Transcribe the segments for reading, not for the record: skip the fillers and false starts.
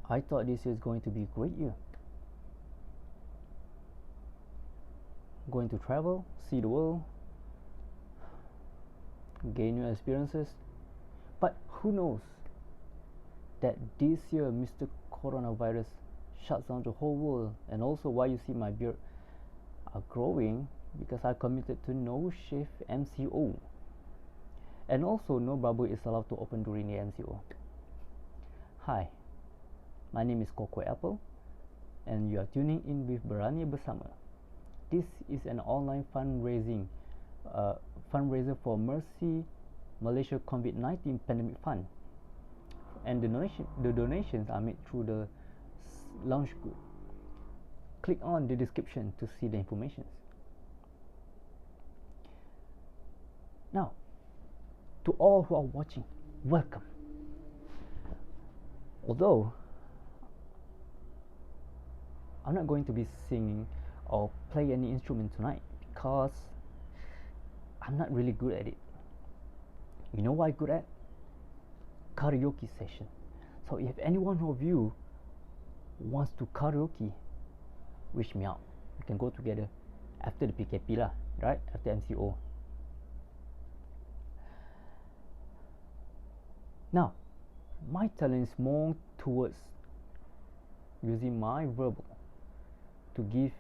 I thought this year is going to be a great year. Going to travel, see the world, gain new experiences. But who knows that this year Mr. Coronavirus shuts down the whole world, and also why you see my beard are growing, because I committed to no shave MCO, and also no barber is allowed to open during the MCO. Hi, my name is Cocco Apple, and you are tuning in with Berani Bersama. This is an online fundraiser for MERCY Malaysia COVID-19 Pandemic Fund, and the donations are made through the launch good. Click on the description to see the information. Now, to all who are watching, welcome. Although I'm not going to be singing or play any instrument tonight because I'm not really good at it. You know what I'm good at? Karaoke session. So if any one of you wants to karaoke, reach me out. We can go together after the PKP lah, right? After MCO. Now, my talent is more towards using my verbal to give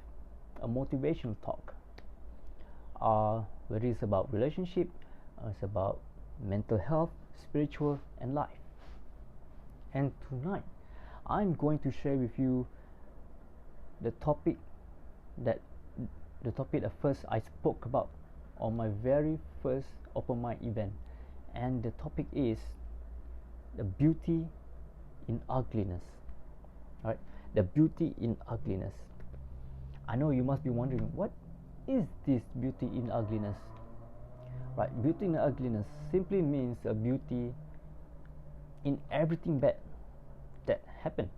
a motivational talk. Whether it's about relationship, it's about mental health, spiritual, and life. And tonight, I'm going to share with you the topic that first I spoke about on my very first open mic event, and the topic is the beauty in ugliness. Right? The beauty in ugliness. I know you must be wondering, what is this beauty in ugliness? Right, beauty in ugliness simply means a beauty in everything bad that happened.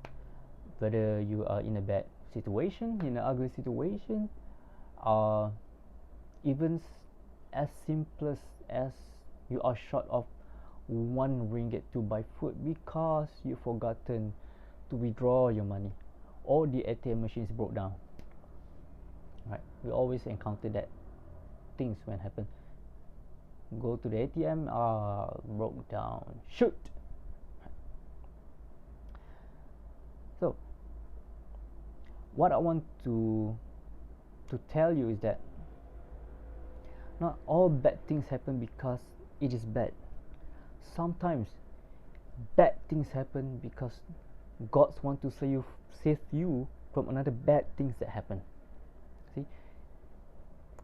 Whether you are in a bad situation, in an ugly situation, even as simple as you are short of 1 ringgit to buy food because you've forgotten to withdraw your money, or the ATM machine is broke down. Right, we always encounter that things when happen. Go to the ATM, broke down, shoot. So what I want to tell you is that not all bad things happen because it is bad. Sometimes bad things happen because God wants to save you from another bad things that happen. See,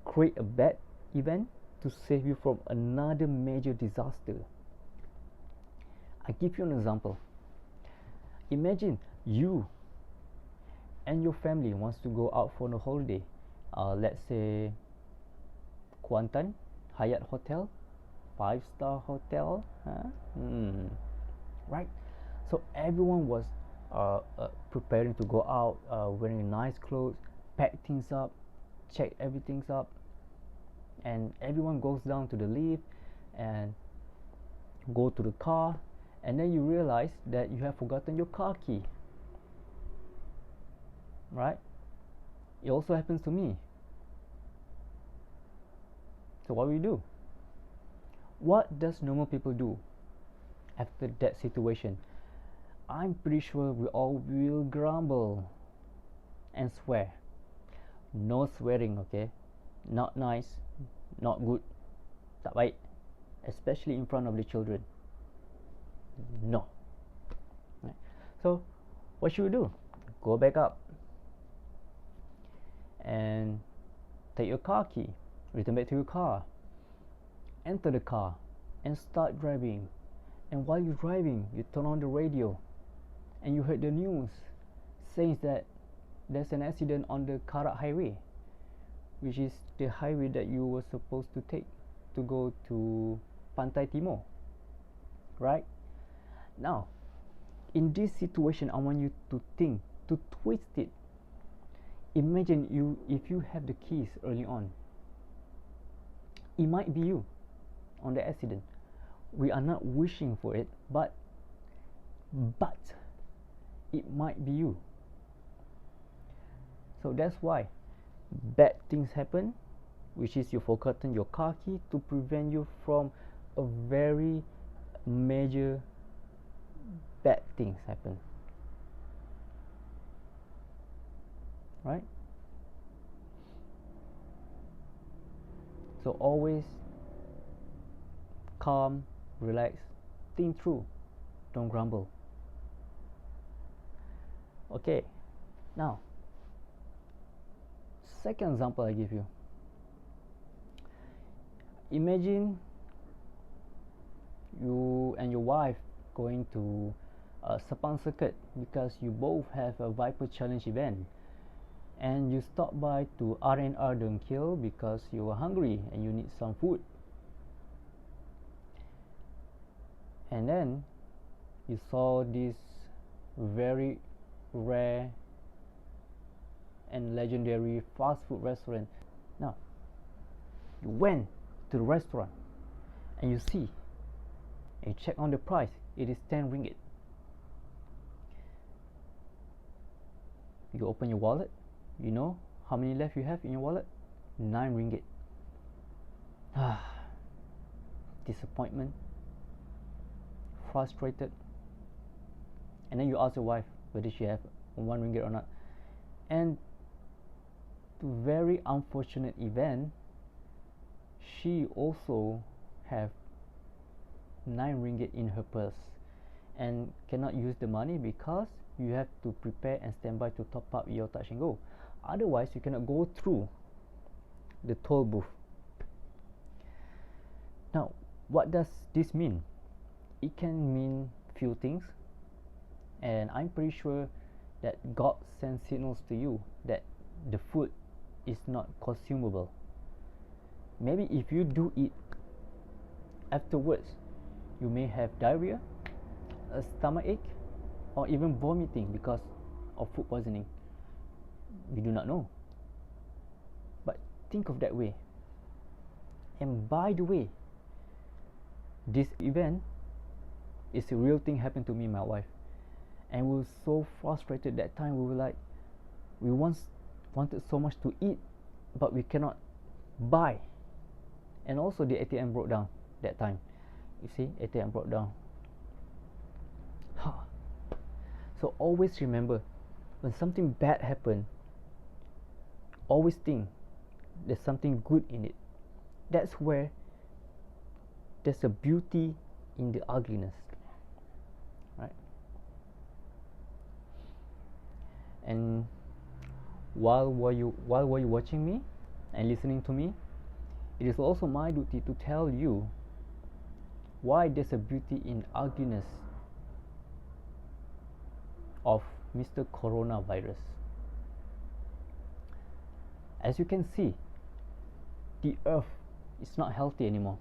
create a bad event to save you from another major disaster. I give you an example. Imagine you and your family wants to go out for a holiday. Let's say Kuantan, Hyatt Hotel, 5-star hotel, right? So everyone was preparing to go out, wearing nice clothes, pack things up, check everything up, and everyone goes down to the lift and go to the car, and then you realize that you have forgotten your car key. Right? It also happens to me. So what will you do? What does normal people do after that situation? I'm pretty sure we all will grumble and swear. No swearing, okay? Not nice, not good, tak baik, especially in front of the children. No. Right? So what should we do? Go back up and take your car key, return back to your car, enter the car and start driving. And while you're driving, you turn on the radio and you heard the news saying that there's an accident on the Karak Highway, which is the highway that you were supposed to take to go to Pantai Timur. Right? Now, in this situation, I want you to think, to twist it. Imagine if you have the keys early on. It might be you on the accident. We are not wishing for it, but it might be you. So that's why bad things happen, which is you've forgotten your car key, to prevent you from a very major bad things happen, right? So always calm, relax, think through, don't grumble. Okay, now second example I give you. Imagine you and your wife going to Sepang Circuit because you both have a Viper Challenge event, and you stop by to R&R Don't Kill because you are hungry and you need some food. And then you saw this very rare and legendary fast food restaurant. Now you went to the restaurant and you see and you check on the price, it is 10 ringgit. You open your wallet, you know how many left you have in your wallet? 9 ringgit. Disappointment, frustrated, and then you ask your wife whether she have 1 ringgit or not. And to very unfortunate event, she also have 9 ringgit in her purse and cannot use the money because you have to prepare and stand by to top up your touch and go. Otherwise you cannot go through the toll booth. Now what does this mean? It can mean few things, and I'm pretty sure that God sends signals to you that the food is not consumable. Maybe if you do eat, afterwards you may have diarrhea, a stomach ache, or even vomiting because of food poisoning. We do not know, but think of that way. And by the way, this event is a real thing, happened to me and my wife, and we were so frustrated that time. We were like, we wanted so much to eat, but we cannot buy. And also the ATM broke down that time. You see, ATM broke down. So always remember, when something bad happens, always think there's something good in it. That's where there's a beauty in the ugliness, right? And while were you watching me and listening to me, it is also my duty to tell you why there's a beauty in ugliness of Mr. Coronavirus. As you can see, the earth is not healthy anymore.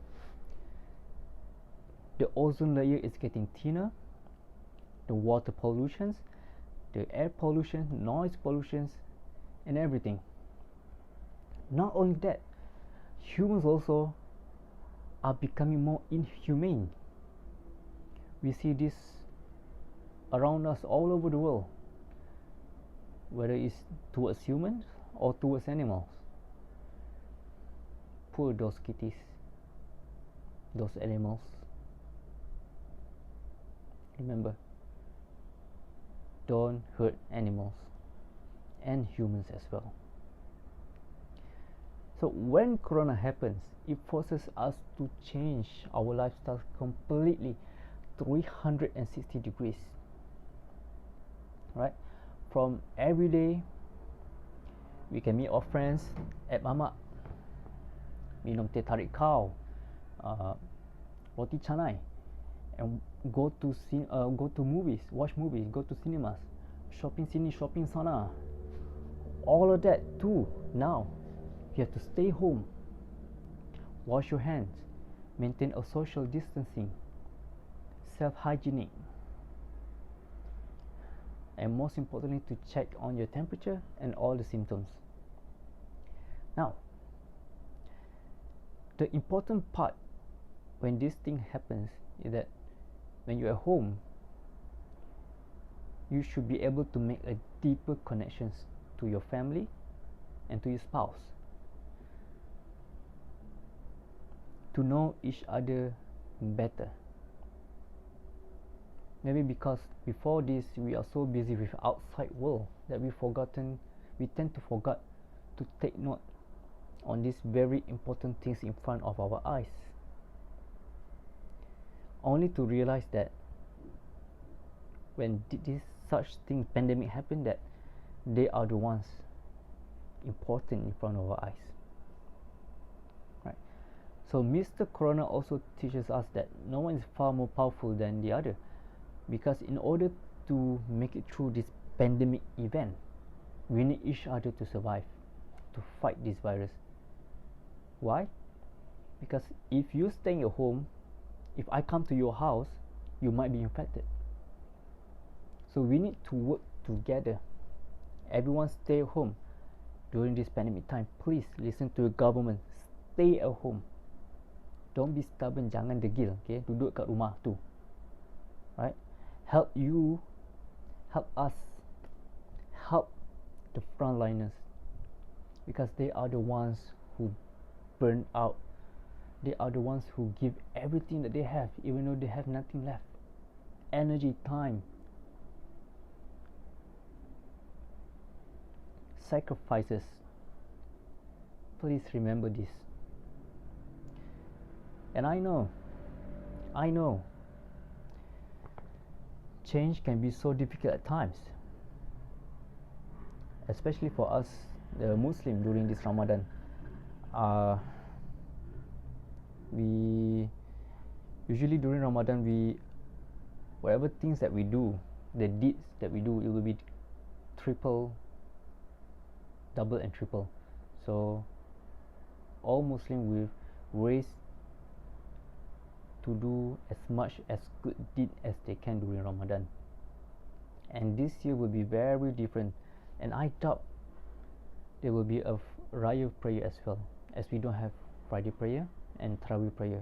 The ozone layer is getting thinner, the water pollutions, the air pollution, noise pollutions, and everything. Not only that, humans also are becoming more inhumane. We see this around us all over the world, whether it's towards humans or towards animals. Poor those kitties, those animals. Remember, don't hurt animals and humans as well. So when Corona happens, it forces us to change our lifestyle completely 360 degrees, right? From every day, we can meet our friends at Mamak, minum teh tarik kau, roti canai, and go to movies, watch movies, go to cinemas, shopping sini, shopping sana. All of that too. Now you have to stay home, wash your hands, maintain a social distancing, self-hygienic, and most importantly, to check on your temperature and all the symptoms. Now, the important part when this thing happens is that when you're at home, you should be able to make a deeper connections to your family and to your spouse, to know each other better. Maybe because before this we are so busy with outside world that we tend to forget to take note on these very important things in front of our eyes, only to realize that when this such thing pandemic happened, that they are the ones important in front of our eyes, right? So Mr. Corona also teaches us that no one is far more powerful than the other, because in order to make it through this pandemic event, we need each other to survive, to fight this virus. Why? Because if you stay at home, if I come to your house, you might be infected. So we need to work together. Everyone stay at home during this pandemic time. Please listen to the government. Stay at home. Don't be stubborn. Jangan degil. Okay, duduk kat rumah tu. Right? Help us, help the frontliners, because they are the ones who burn out. They are the ones who give everything that they have, even though they have nothing left. Energy, time, sacrifices. Please remember this. And I know change can be so difficult at times, especially for us, the Muslim, during this Ramadan. We usually during Ramadan, whatever things that we do, the deeds that we do, it will be triple, double and triple. So all Muslims will raise to do as much as good deed as they can during Ramadan. And this year will be very different, and I doubt there will be a Raya prayer as well, as we don't have Friday prayer and Tarawih prayer.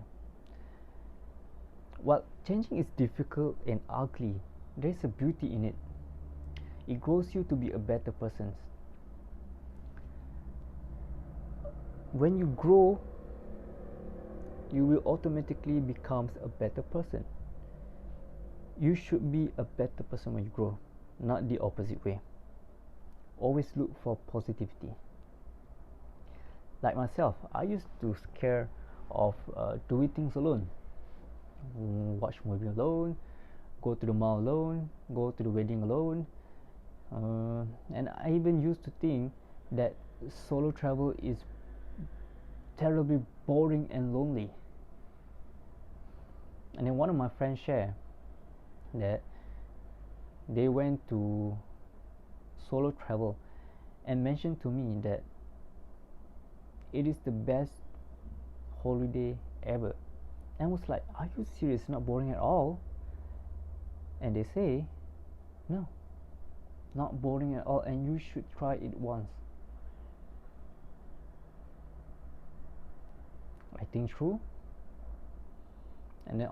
While changing is difficult and ugly, there is a beauty in it. It grows you to be a better person. When you grow, you will automatically become a better person. You should be a better person when you grow, not the opposite way. Always look for positivity. Like myself, I used to scare of doing things alone. Watch movie alone, go to the mall alone, go to the wedding alone, and I even used to think that solo travel is terribly boring and lonely. And then one of my friends shared that they went to solo travel and mentioned to me that it is the best holiday ever. And I was like, are you serious? Not boring at all? And they say, no, not boring at all, and you should try it once. I think through, and then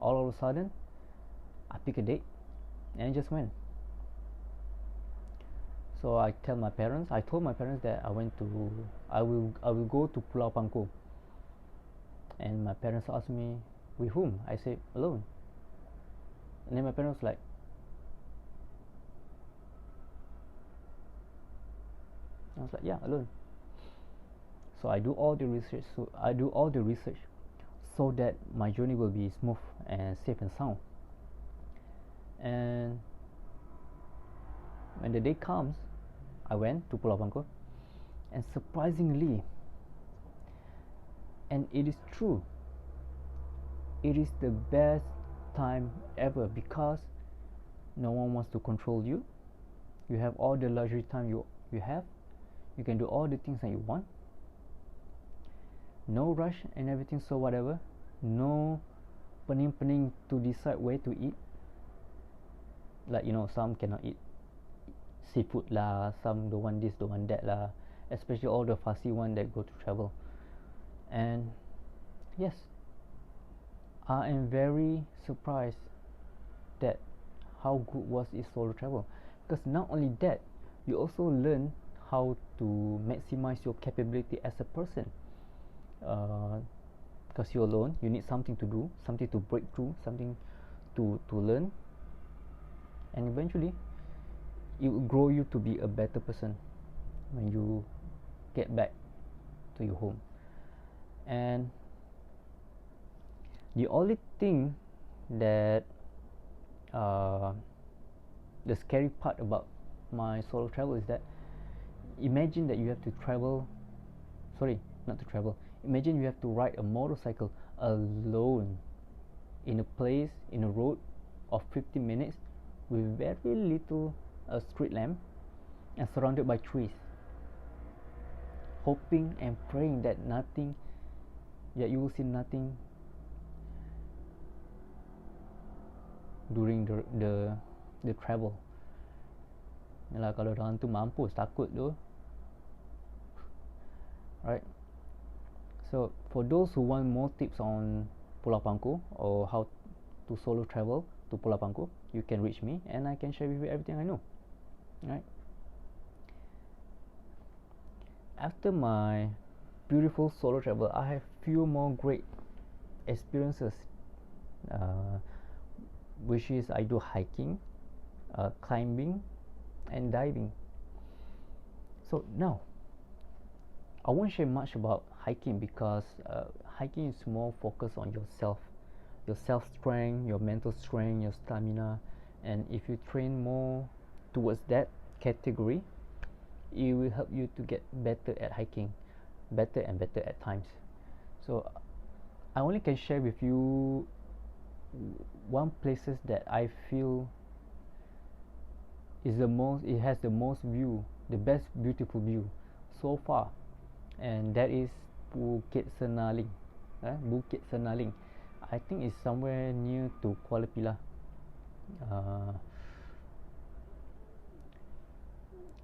all of a sudden, I pick a date and I just went. So I told my parents that I will go to Pulau Pangkor. And my parents asked me, with whom? I said, alone. And then my parents like, I was like, yeah, alone. So I do all the research. So that my journey will be smooth and safe and sound. And when the day comes, I went to Pulau Pangkor, and surprisingly, and it is true, it is the best time ever, because no one wants to control you. You have all the luxury time you have. You can do all the things that you want. No rush and everything, so whatever. No pening to decide where to eat. Like, some cannot eat seafood lah, some don't want this, don't want that lah, especially all the fussy one that go to travel. And yes, I am very surprised that how good was it solo travel, because not only that, you also learn how to maximize your capability as a person. Because you're alone, you need something to do, something to break through, something to learn, and eventually it will grow you to be a better person when you get back to your home. And the only thing that the scary part about my solo travel is that, imagine that you have to travel, imagine you have to ride a motorcycle alone in a place, in a road of 50 minutes with very little street lamp and surrounded by trees, hoping and praying that you will see nothing during the travel. Yalah, kalau orang tu mampus, takut tu. Right. So for those who want more tips on Pulau Pangku, or how to solo travel to Pulau Pangku, you can reach me and I can share with you everything I know. Right. After my beautiful solo travel, I have few more great experiences, which is I do hiking, climbing, and diving. So now I won't share much about hiking, because hiking is more focused on yourself strength, your mental strength, your stamina, and if you train more towards that category, it will help you to get better at hiking, better and better at times. So I only can share with you one places that I feel is it has the most view, the best beautiful view so far, and that is Bukit Senaling. Bukit Senaling, I think it's somewhere near to Kuala Pilah.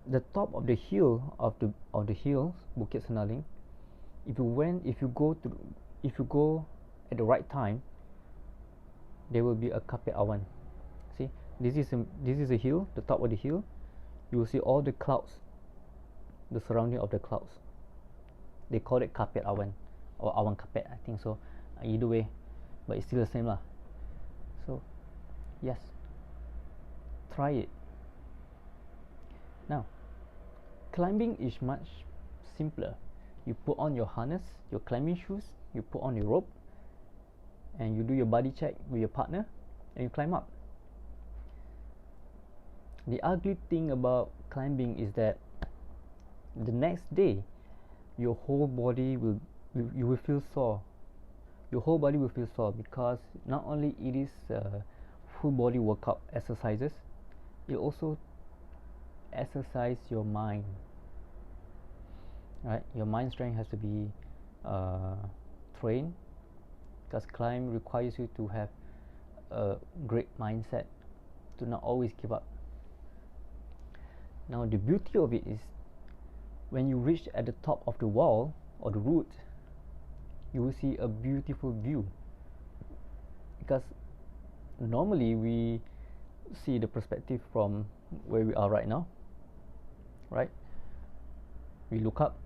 The top of the hill of the hills, Bukit Senaling, if you go at the right time, there will be a kapet awan. See, this is a hill, the top of the hill. You will see all the clouds, the surrounding of the clouds. They call it kapet awan or awan kapet, I think so. Either way, but it's still the same lah. So yes, try it. Now, climbing is much simpler. You put on your harness, your climbing shoes, you put on your rope, and you do your body check with your partner, and you climb up. The ugly thing about climbing is that the next day your whole body will feel sore. Your whole body will feel sore, because not only it is full body workout exercises, it also exercise your mind. Right, your mind strength has to be trained, because climb requires you to have a great mindset, to not always give up. Now the beauty of it is, when you reach at the top of the wall or the route, you will see a beautiful view, because normally we see the perspective from where we are right now, right? We look up,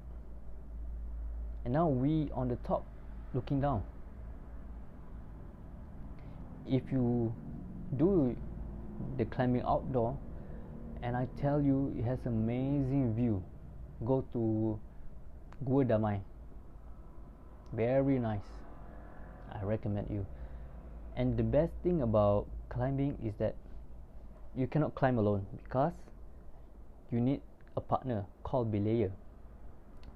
and now we on the top looking down. If you do the climbing outdoor, and I tell you, it has amazing view. Go to Gua Damai, very nice. I recommend you. And the best thing about climbing is that you cannot climb alone, because you need a partner called belayer.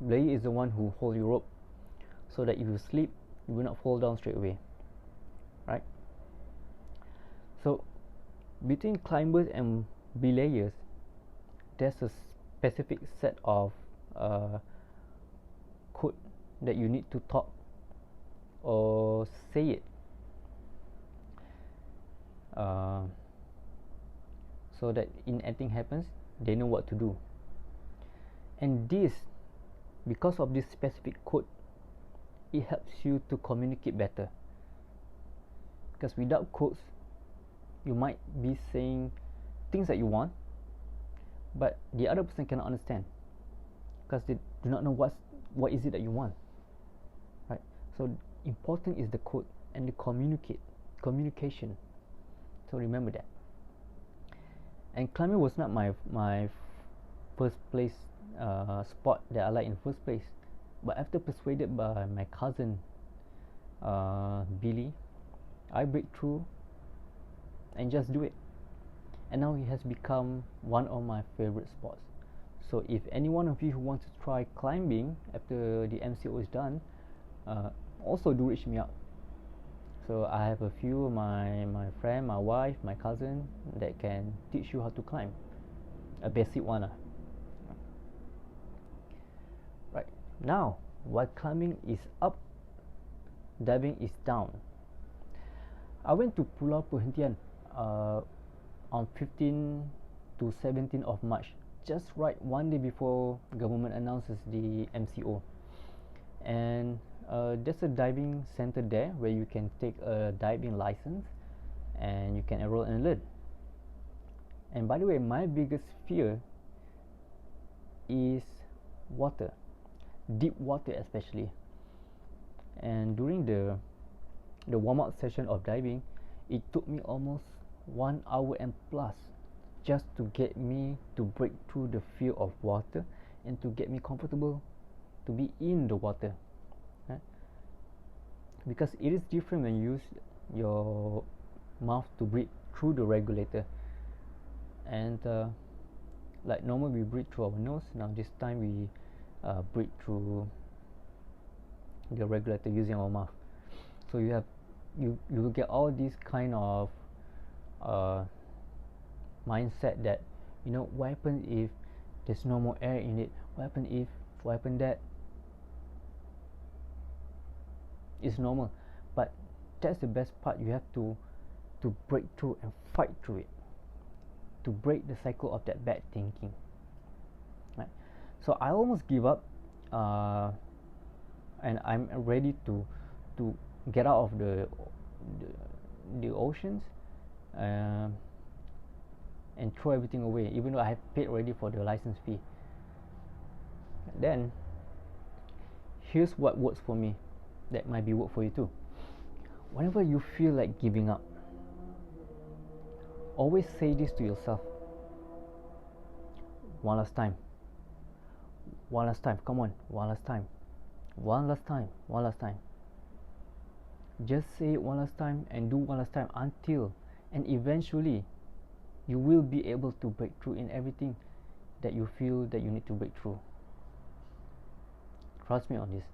Belayer is the one who holds your rope, so that if you slip, you will not fall down straight away, right? So between climbers and belayers, there's a specific set of code that you need to talk or say it, so that in anything happens, they know what to do. And this, because of this specific code, it helps you to communicate better, because without codes, you might be saying things that you want, but the other person cannot understand because they do not know what is it that you want, right? So important is the code and the communication. So remember that. And climbing was not my first place sport that I like in the first place, but after persuaded by my cousin Billy, I break through and just do it, and now it has become one of my favorite sports. So if any one of you who wants to try climbing after the MCO is done, also do reach me out. So I have a few of my friend, my wife, my cousin that can teach you how to climb, a basic one. Right, now while climbing is up, diving is down. I went to Pulau Perhentian on 15 to 17 of March, just right one day before government announces the MCO. And there's a diving center there where you can take a diving license and you can enroll and learn. And by the way, my biggest fear is water, deep water especially. And during the warm-up session of diving, it took me almost 1 hour and plus just to get me to break through the fear of water and to get me comfortable to be in the water, right? Because it is different when you use your mouth to breathe through the regulator, and like normal we breathe through our nose. Now this time we breathe through the regulator using our mouth. So you will get all these kind of mindset that, you know, what happens if there's no more air in it, what happen that. It's normal, but that's the best part. You have to break through and fight through it, to break the cycle of that bad thinking, right? So I almost give up, and I'm ready to get out of the oceans and throw everything away, even though I have paid already for the license fee. Then here's what works for me, that might be work for you too. Whenever you feel like giving up, always say this to yourself: one last time, come on, one last time. Just say it one last time and do one last time until, and eventually you will be able to break through in everything that you feel that you need to break through. Trust me on this.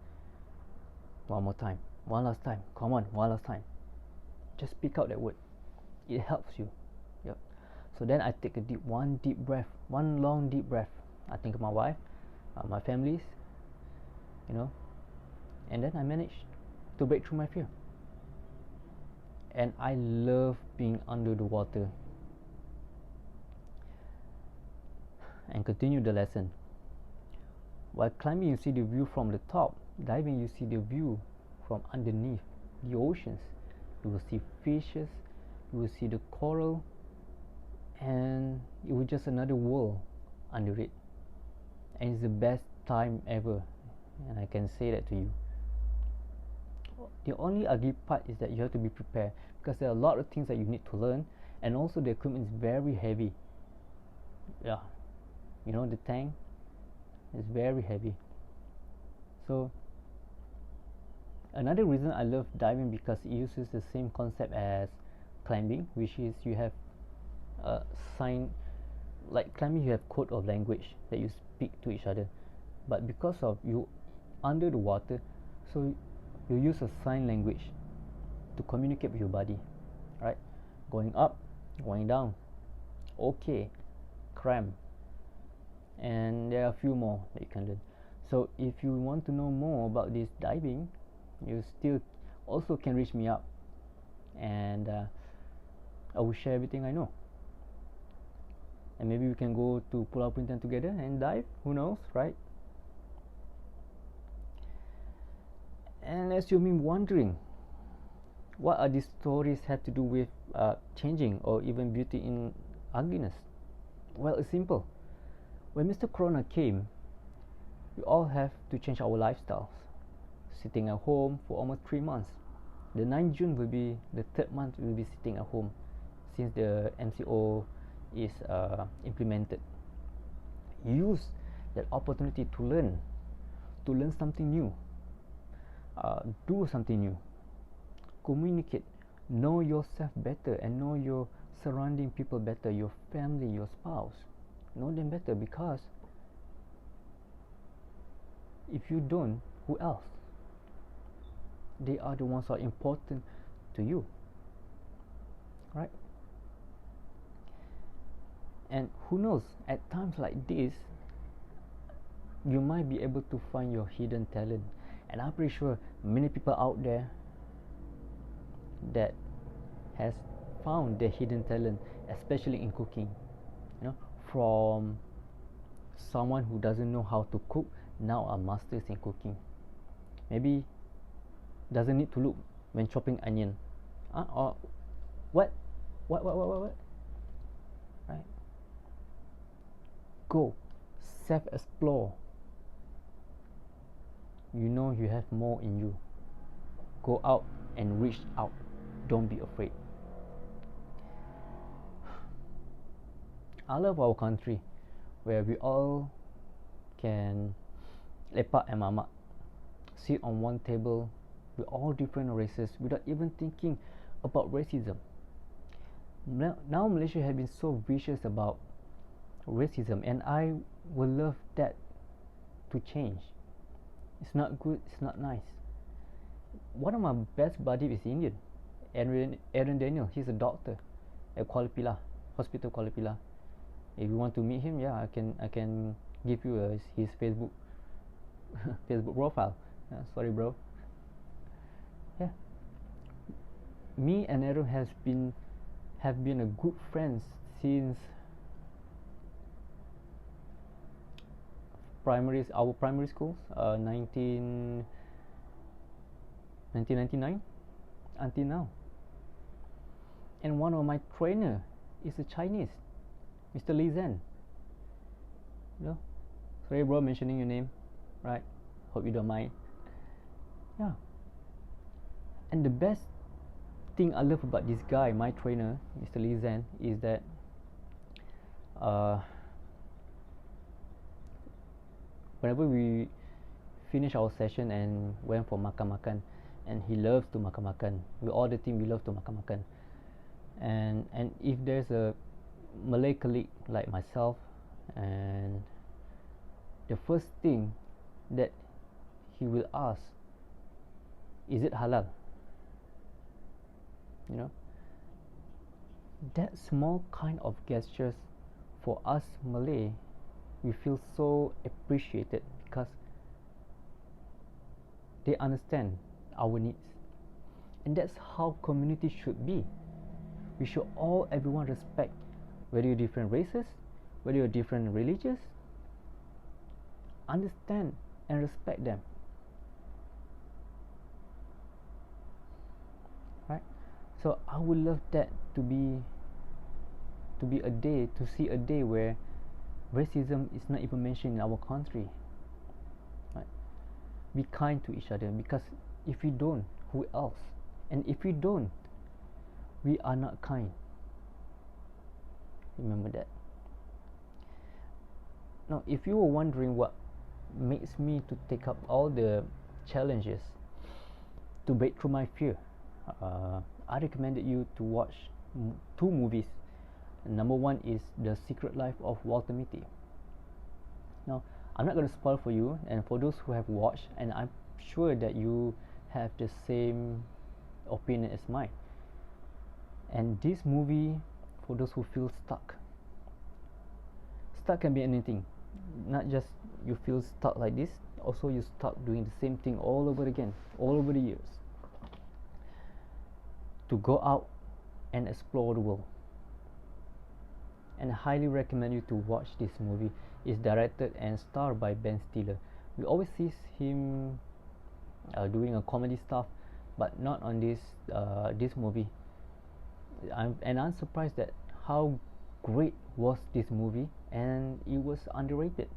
One more time, one last time, come on, one last time. Just speak out that word. It helps you. Yep. So then I take one long deep breath. I think of my wife, my families, you know, and then I manage to break through my fear. And I love being under the water. And continue the lesson. While climbing, you see the view from the top. Diving, you see the view from underneath the oceans. You will see fishes, you will see the coral, and it was just another world under it. And it's the best time ever, and I can say that to you. The only ugly part is that you have to be prepared, because there are a lot of things that you need to learn, and also the equipment is very heavy. Yeah, you know, the tank is very heavy. So another reason I love diving, because it uses the same concept as climbing, which is you have a sign. Like climbing, you have code of language that you speak to each other, but because of you under the water, so you use a sign language to communicate with your body, right? Going up, going down, okay, cram, and there are a few more that you can learn. So if you want to know more about this diving, you still also can reach me up, and I will share everything I know. And maybe we can go to Pulau Perhentian together and dive, who knows, right? And as you've been wondering, what are these stories have to do with changing or even beauty in ugliness? Well, it's simple. When Mr. Corona came, we all have to change our lifestyles. Sitting at home for almost 3 months. The 9th June will be the third month we will be sitting at home since the MCO is implemented. Use that opportunity to learn something new, do something new, communicate, know yourself better, and know your surrounding people better, your family, your spouse. Know them better, because if you don't, who else? They are the ones who are important to you, right? And who knows, at times like this, you might be able to find your hidden talent. And I'm pretty sure many people out there that has found their hidden talent, especially in cooking. You know, from someone who doesn't know how to cook, now are masters in cooking. Maybe doesn't need to look when chopping onion. Or what? Right? Go, self-explore. You know you have more in you. Go out and reach out. Don't be afraid. I love our country, where we all can lepak and mamak, sit on one table with all different races without even thinking about racism. Now Malaysia has been so vicious about racism, and I would love that to change. It's not good, it's not nice. One of my best buddies is Indian, Aaron Daniel. He's a doctor at Kuala Pilah, Hospital Kuala Pilah. If you want to meet him, yeah, I can give you his Facebook Facebook profile. Sorry, bro. Yeah, me and Aaron have been a good friends since our primary schools, 1999 until now. And one of my trainer is a Chinese, Mr. Li Zhen. No, sorry, bro, mentioning your name, right? Hope you don't mind. Yeah. And the best thing I love about this guy, my trainer, Mr. Li Zhen, is that whenever we finish our session and went for makan-makan, and he loves to makan-makan. We all the team, we love to makan-makan. And if there's a Malay colleague like myself, and the first thing that he will ask, is it halal? You know, that small kind of gestures for us Malay, we feel so appreciated, because they understand our needs. And that's how community should be. We should everyone respect, whether you're different races, whether you're different religions. Understand and respect them, right? So I would love that to be a day, to see a day where racism is not even mentioned in our country, right? Be kind to each other, because if we don't, who else? And if we don't, we are not kind. Remember that. Now, if you were wondering what makes me to take up all the challenges to break through my fear, I recommended you to watch 2 movies. Number 1 is The Secret Life of Walter Mitty. Now, I'm not going to spoil for you, and for those who have watched, and I'm sure that you have the same opinion as mine. And this movie, for those who feel stuck can be anything, not just you feel stuck like this, also you stuck doing the same thing all over again, all over the years. To go out and explore the world. And I highly recommend you to watch this movie. It's directed and starred by Ben Stiller. We always see him doing a comedy stuff, but not on this movie. I'm surprised that how great was this movie, and it was underrated.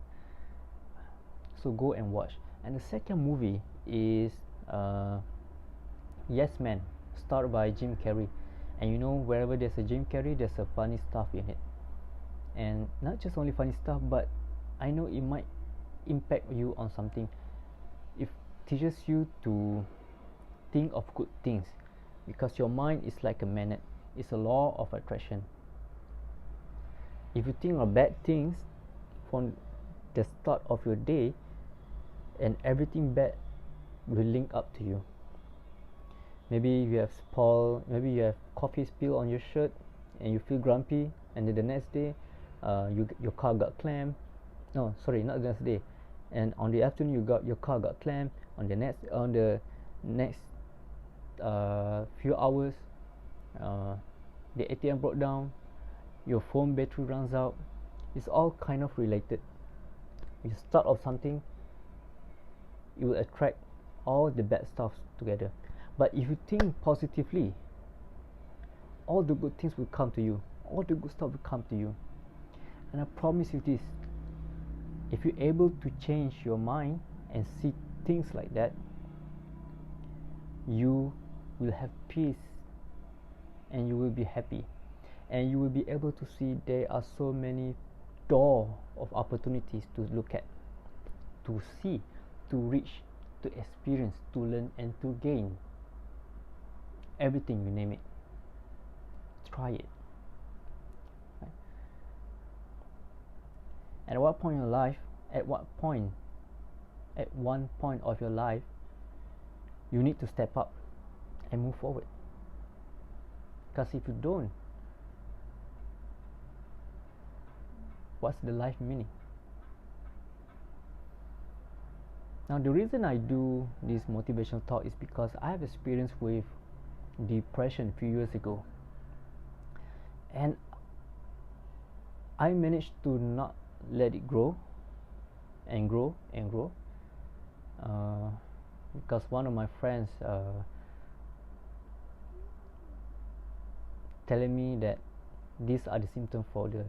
So go and watch. And the second movie is Yes Man, starred by Jim Carrey. And you know, wherever there's a Jim Carrey, there's a funny stuff in it. And not just only funny stuff, but I know it might impact you on something. It teaches you to think of good things, because your mind is like a magnet. It's a law of attraction. If you think of bad things from the start of your day, and everything bad will link up to you. Maybe you have coffee spill on your shirt and you feel grumpy, and then the next day your car got clamped. No, sorry, not the next day. And on the afternoon your car got clamped. On the next few hours, the ATM broke down, your phone battery runs out. It's all kind of related. You start off something, you will attract all the bad stuff together. But if you think positively, all the good things will come to you. All the good stuff will come to you. And I promise you this, if you're able to change your mind and see things like that, you will have peace, and you will be happy, and you will be able to see there are so many doors of opportunities to look at, to see, to reach, to experience, to learn, and to gain. Everything, you name it. Try it. Right? At one point of your life, you need to step up and move forward. Because if you don't, what's the life meaning? Now, the reason I do this motivational talk is because I have experience with depression a few years ago, and I managed to not let it grow and grow and grow, because one of my friends telling me that these are the symptoms for the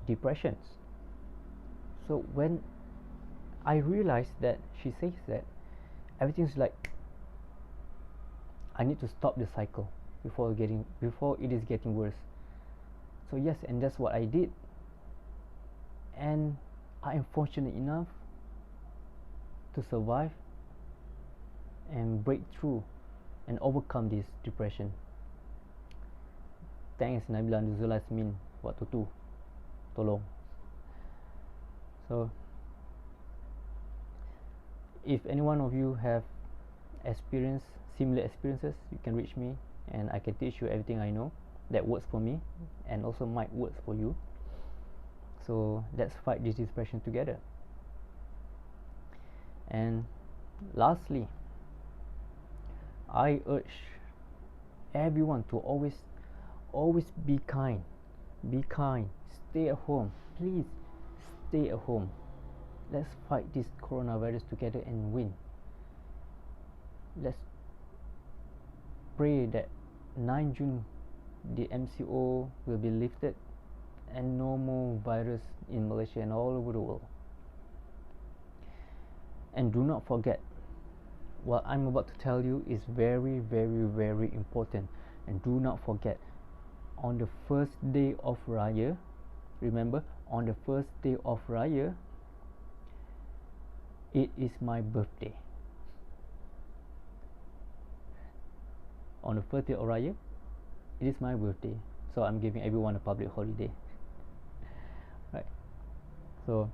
depressions. So when I realized that she says that everything's like, I need to stop the cycle before it is getting worse. So yes, and that's what I did, and I am fortunate enough to survive and break through and overcome this depression. Thanks Nabila Nuzul Asmin waktu tu tolong. So if any one of you have experienced similar experiences, you can reach me, and I can teach you everything I know that works for me and also might work for you. So let's fight this depression together. And lastly, I urge everyone to always be kind. Be kind. Stay at home. Please stay at home. Let's fight this coronavirus together and win. Let's pray that 9 June the MCO will be lifted and no more virus in Malaysia and all over the world. And do not forget, what I'm about to tell you is very, very, very important. And do not forget, on the first day of Raya, remember, on the first day of Raya, it is my birthday. On the first day of Raya, it is my birthday. So I'm giving everyone a public holiday. Right. So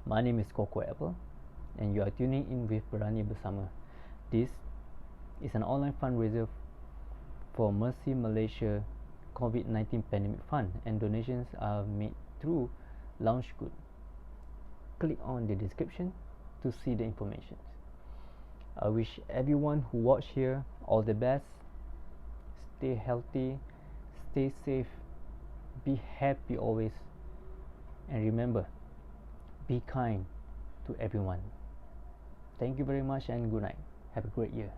my name is Cocco Apple, and you are tuning in with Berani Bersama. This is an online fundraiser for MERCY Malaysia COVID-19 Pandemic Fund, and donations are made through Launch Good. Click on the description to see the information. I wish everyone who watch here all the best. Stay healthy, stay safe, be happy always, and remember, be kind to everyone. Thank you very much and good night. Have a great year.